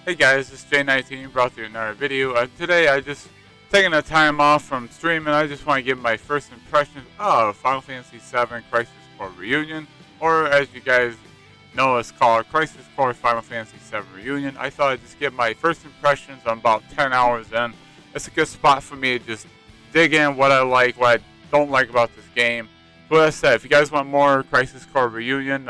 Hey guys, it's J19 brought to you another video. Today I just taking a time off from streaming. I just want to give my first impressions of Final Fantasy VII Crisis Core Reunion, or as you guys know it's called Crisis Core Final Fantasy VII Reunion. I thought I'd just give my first impressions. I'm about 10 hours in. It's a good spot for me to just dig in what I like, what I don't like about this game. So as I said, if you guys want more Crisis Core Reunion,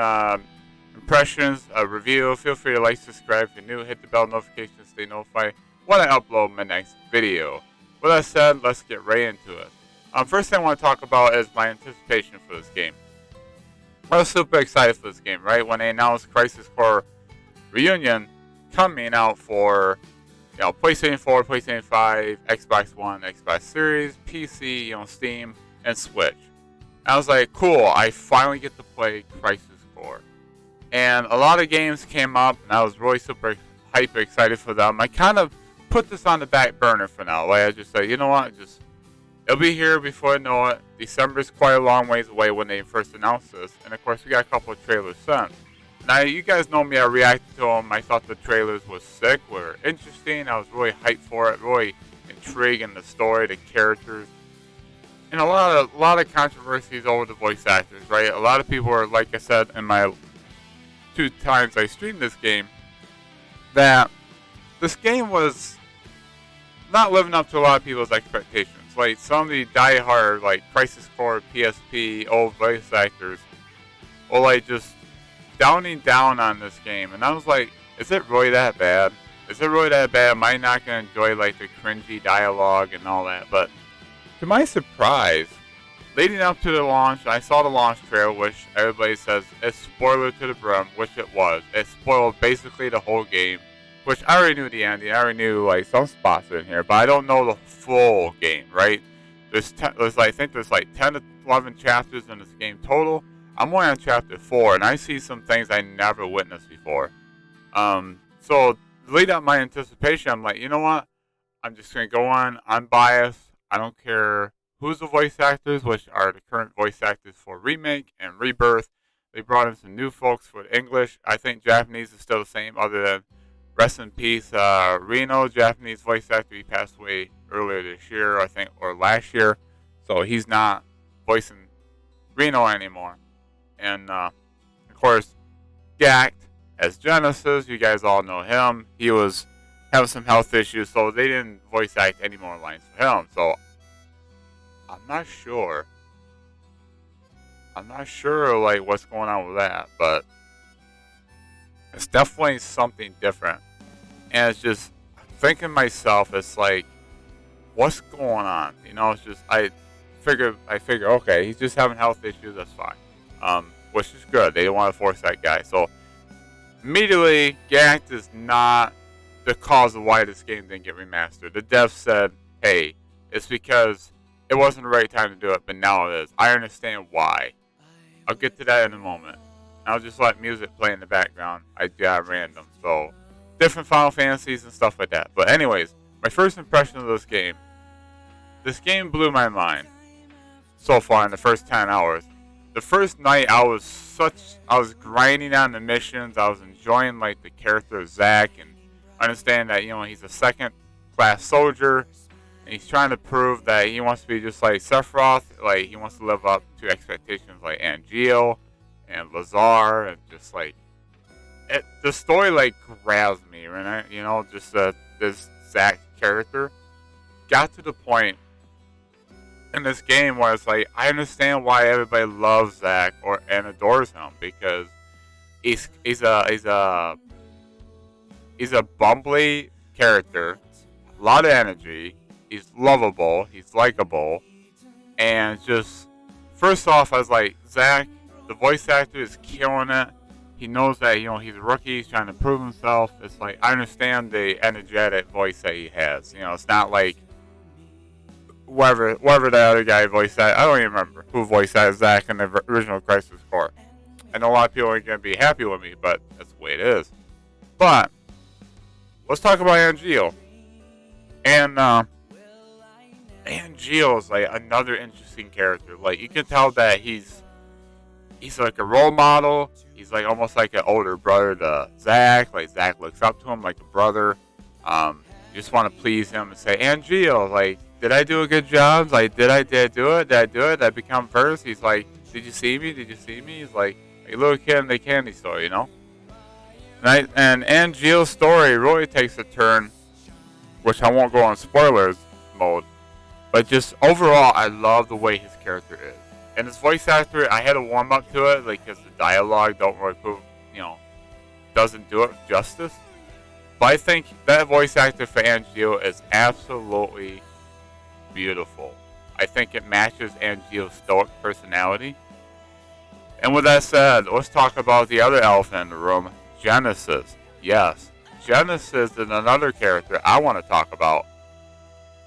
impressions, a review, feel free to like, subscribe if you're new, hit the bell notification to stay notified when I upload my next video. With that said, let's get right into it. First thing I want to talk about is my anticipation for this game. I was super excited for this game, right? When they announced Crisis Core Reunion coming out for PlayStation 4, PlayStation 5, Xbox One, Xbox Series, PC, Steam, and Switch. I was like, cool, I finally get to play Crisis Core. And a lot of games came up, and I was really super hyper excited for them. I kind of put this on the back burner for now. Like I just said, you know what, it'll be here before I know it. December's quite a long ways away when they first announced this. And of course, we got a couple of trailers sent. Now, you guys know me, I reacted to them. I thought the trailers was sick, were interesting. I was really hyped for it, really intrigued in the story, the characters. And a lot of controversies over the voice actors, right? A lot of people were, like I said in my 2 times I streamed this game, that this game was not living up to a lot of people's expectations. Like some of the die-hard, like Crisis Core, PSP, old voice actors, were like just downing down on this game. And I was like, is it really that bad? Is it really that bad? Am I not going to enjoy like the cringy dialogue and all that? But to my surprise, leading up to the launch, I saw the launch trailer, which everybody says is spoiler to the brim, which it was. It spoiled basically the whole game, which I already knew the ending. I already knew like some spots in here, but I don't know the full game, right? I think there's like 10 to 11 chapters in this game total. I'm only on chapter 4, and I see some things I never witnessed before. So lead up my anticipation, I'm like, you know what? I'm just gonna go on. I'm biased. I don't care who's the voice actors, which are the current voice actors for Remake and Rebirth. They brought in some new folks for English. I think Japanese is still the same, other than rest in peace, Reno, Japanese voice actor. He passed away earlier this year, I think, or last year. So he's not voicing Reno anymore. And, of course, Gact as Genesis. You guys all know him. He was having some health issues, so they didn't voice act any more lines for him. So I'm not sure like what's going on with that, but it's definitely something different. And it's just thinking myself, it's like, what's going on? It's just I figure okay, he's just having health issues, that's fine. Which is good. They don't want to force that guy. So immediately, Gact is not the cause of why this game didn't get remastered. The devs said, hey, it's because it wasn't the right time to do it, but now it is. I understand why. I'll get to that in a moment. I'll just let music play in the background. I got random, so different Final Fantasies and stuff like that. But anyways, my first impression of this game. This game blew my mind so far in the first 10 hours. The first night I was grinding on the missions. I was enjoying like the character of Zack and understand that he's a second class soldier. He's trying to prove that he wants to be just like Sephiroth, like he wants to live up to expectations like Angel and Lazar, and just like the story like grabs me, right? Just this Zack character got to the point in this game where it's like I understand why everybody loves Zack and adores him, because he's a bumbly character, a lot of energy. He's lovable, he's likable, and just, first off, I was like, Zack, the voice actor is killing it. He knows that, he's a rookie, he's trying to prove himself. It's like, I understand the energetic voice that he has. It's not like whoever the other guy voiced that. I don't even remember who voiced that Zack in the original Crisis Core. I know a lot of people aren't going to be happy with me, but that's the way it is. But let's talk about Angel. And, Angel is like another interesting character. Like you can tell that he's like a role model. he's like almost like an older brother to Zach. Like Zach looks up to him like a brother. You just want to please him and say, Angio, like, did I do a good job? Like, did I do it? Did I do it? Did I become first? He's like, did you see me? Did you see me? He's like a little kid in the candy store, you know? And Angio's story really takes a turn, which I won't go on spoilers mode, but just overall, I love the way his character is. And his voice actor, I had to warm up to it, like, because the dialogue doesn't do it justice. But I think that voice actor for Angio is absolutely beautiful. I think it matches Angio's stoic personality. And with that said, let's talk about the other elephant in the room, Genesis. Yes, Genesis is another character I want to talk about.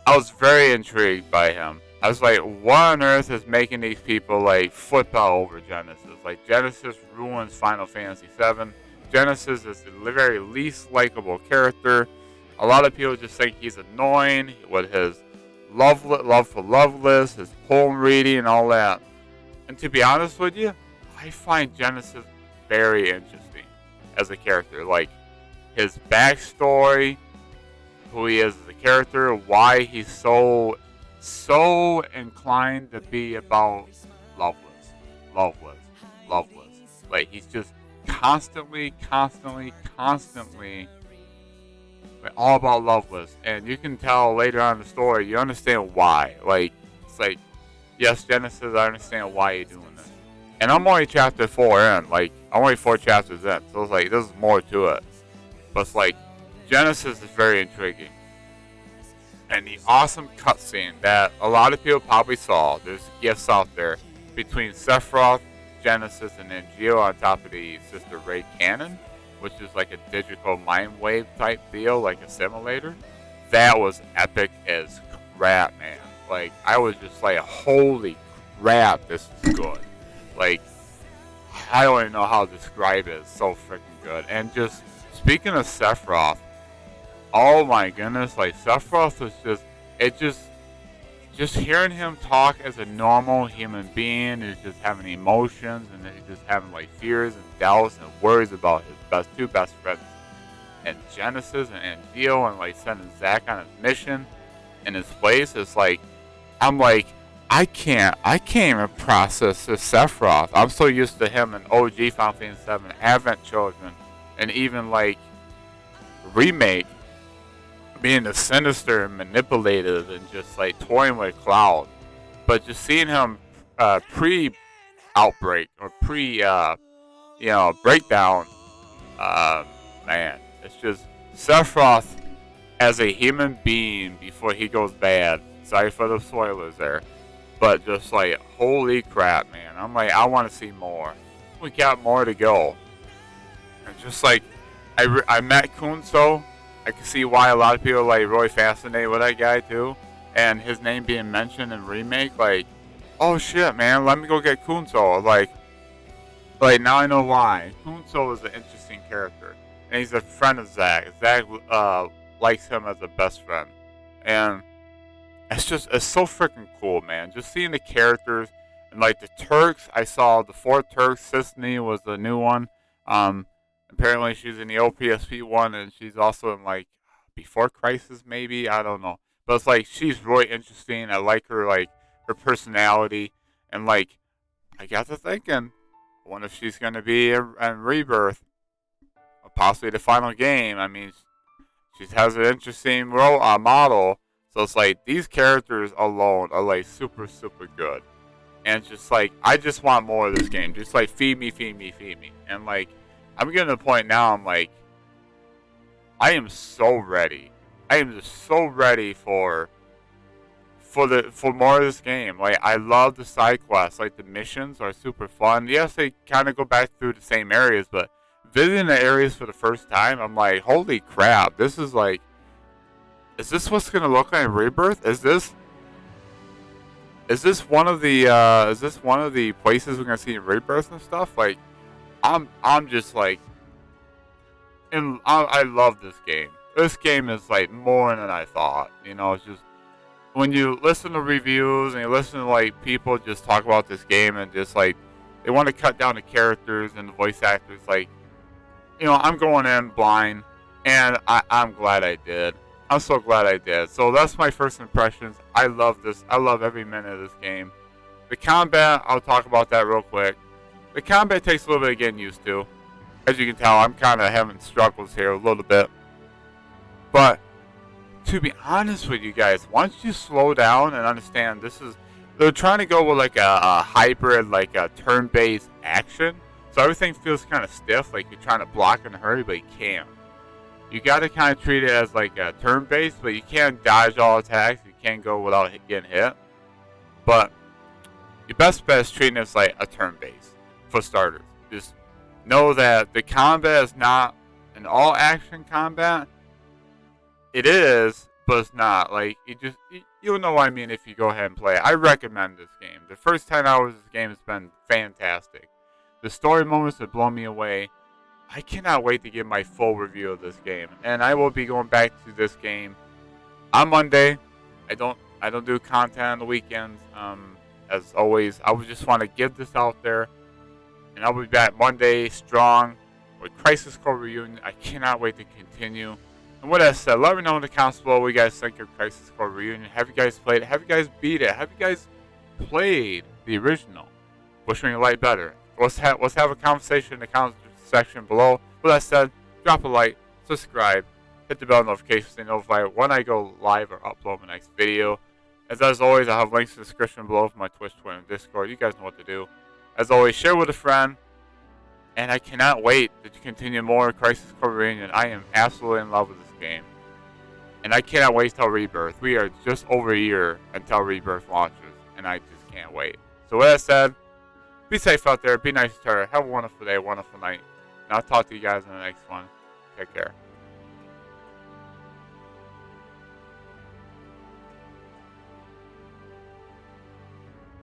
I was very intrigued by him. I was like, what on earth is making these people like flip out over Genesis? Like, Genesis ruins Final Fantasy VII. Genesis is the very least likable character. A lot of people just think he's annoying with his love for Loveless, his poem reading, and all that. And to be honest with you, I find Genesis very interesting as a character. Like, his backstory, who he is as a character, why he's so inclined to be about Loveless. Like, he's just constantly like, all about Loveless. And you can tell later on in the story, you understand why. Like, it's like, yes, Genesis, I understand why you're doing this. And I'm only chapter 4 in. Like, I'm only 4 chapters in. So it's like, there's more to it. But it's like, Genesis is very intriguing. And the awesome cutscene that a lot of people probably saw, there's gifts out there, between Sephiroth, Genesis, and Angio on top of the Sister Ray cannon, which is like a digital mind wave type deal, like a simulator. That was epic as crap, man. Like, I was just like, holy crap, this is good. Like, I don't even know how to describe it. It's so freaking good. And just, speaking of Sephiroth, oh my goodness, like, Sephiroth was just hearing him talk as a normal human being, is just having emotions, and he's just having like fears and doubts and worries about his two best friends, and Genesis and Angio, and like sending Zack on his mission in his place. It's like, I'm like, I can't even process this Sephiroth. I'm so used to him in OG Final Fantasy VII, Advent Children, and even like remake, being the sinister and manipulative and just like toying with Cloud. But just seeing him pre-outbreak or breakdown, man, it's just Sephiroth as a human being before he goes bad. Sorry for the spoilers there. But just like, holy crap, man. I'm like, I want to see more. We got more to go. And just like, I met Kunso. I can see why a lot of people are like really fascinated with that guy too, and his name being mentioned in remake. Like, oh shit, man, let me go get Kunso. Like now I know why. Kunso is an interesting character, and he's a friend of Zack. Zack likes him as a best friend, and it's so freaking cool, man. Just seeing the characters and like the Turks. I saw the 4 Turks. Sisney was the new one. Apparently she's in the OPSP one, and she's also in like Before Crisis, maybe, I don't know. But it's like, she's really interesting. I like her, like her personality, and like I got to thinking, I wonder if she's gonna be in Rebirth, or possibly the final game. I mean, she has an interesting role model. So it's like, these characters alone are like super good, and it's just like, I just want more of this game. Just like, feed me, and like, I'm getting to the point now, I'm like, I am so ready. I am just so ready for more of this game. Like, I love the side quests. Like, the missions are super fun. Yes, they kind of go back through the same areas, but visiting the areas for the first time, I'm like, holy crap, this is like, is this what's gonna look like in Rebirth? Is this one of the places we're gonna see in Rebirth and stuff? Like, I'm just like, and I love this game. This game is like more than I thought. You know, it's just, when you listen to reviews and you listen to like people just talk about this game, and just like They want to cut down the characters and the voice actors. Like, you know, I'm going in blind, and I'm glad I did. I'm so glad I did. So that's my first impressions. I love this. I love every minute of this game. The combat, I'll talk about that real quick. The combat takes a little bit of getting used to. As you can tell, I'm kind of having struggles here a little bit. But to be honest with you guys, once you slow down and understand they're trying to go with like a hybrid, like a turn-based action. So everything feels kind of stiff, like you're trying to block in a hurry, but you can't. You got to kind of treat it as like a turn-based, but you can't dodge all attacks. You can't go without getting hit. But your best bet is treating it as like a turn-based for starters. Just know that the combat is not an all-action combat. It is, but it's not. Like, you'll know what I mean if you go ahead and play it. I recommend this game. The first 10 hours of this game has been fantastic. The story moments have blown me away. I cannot wait to give my full review of this game. And I will be going back to this game on Monday. I don't do content on the weekends. As always, I would just want to get this out there. And I'll be back Monday strong with Crisis Core Reunion. I cannot wait to continue. And with that said, let me know in the comments below what you guys think of Crisis Core Reunion. Have you guys played it? Have you guys beat it? Have you guys played the original? Which one you like better? Let's have a conversation in the comments section below. With that said, drop a like, subscribe, hit the bell notification to stay notified when I go live or upload my next video. As always, I have links in the description below for my Twitch, Twitter, and Discord. You guys know what to do. As always, share with a friend. And I cannot wait to continue more Crisis Core Reunion. I am absolutely in love with this game. And I cannot wait till Rebirth. We are just over a year until Rebirth launches. And I just can't wait. So with that said, be safe out there. Be nice to her. Have a wonderful day, wonderful night. And I'll talk to you guys in the next one. Take care.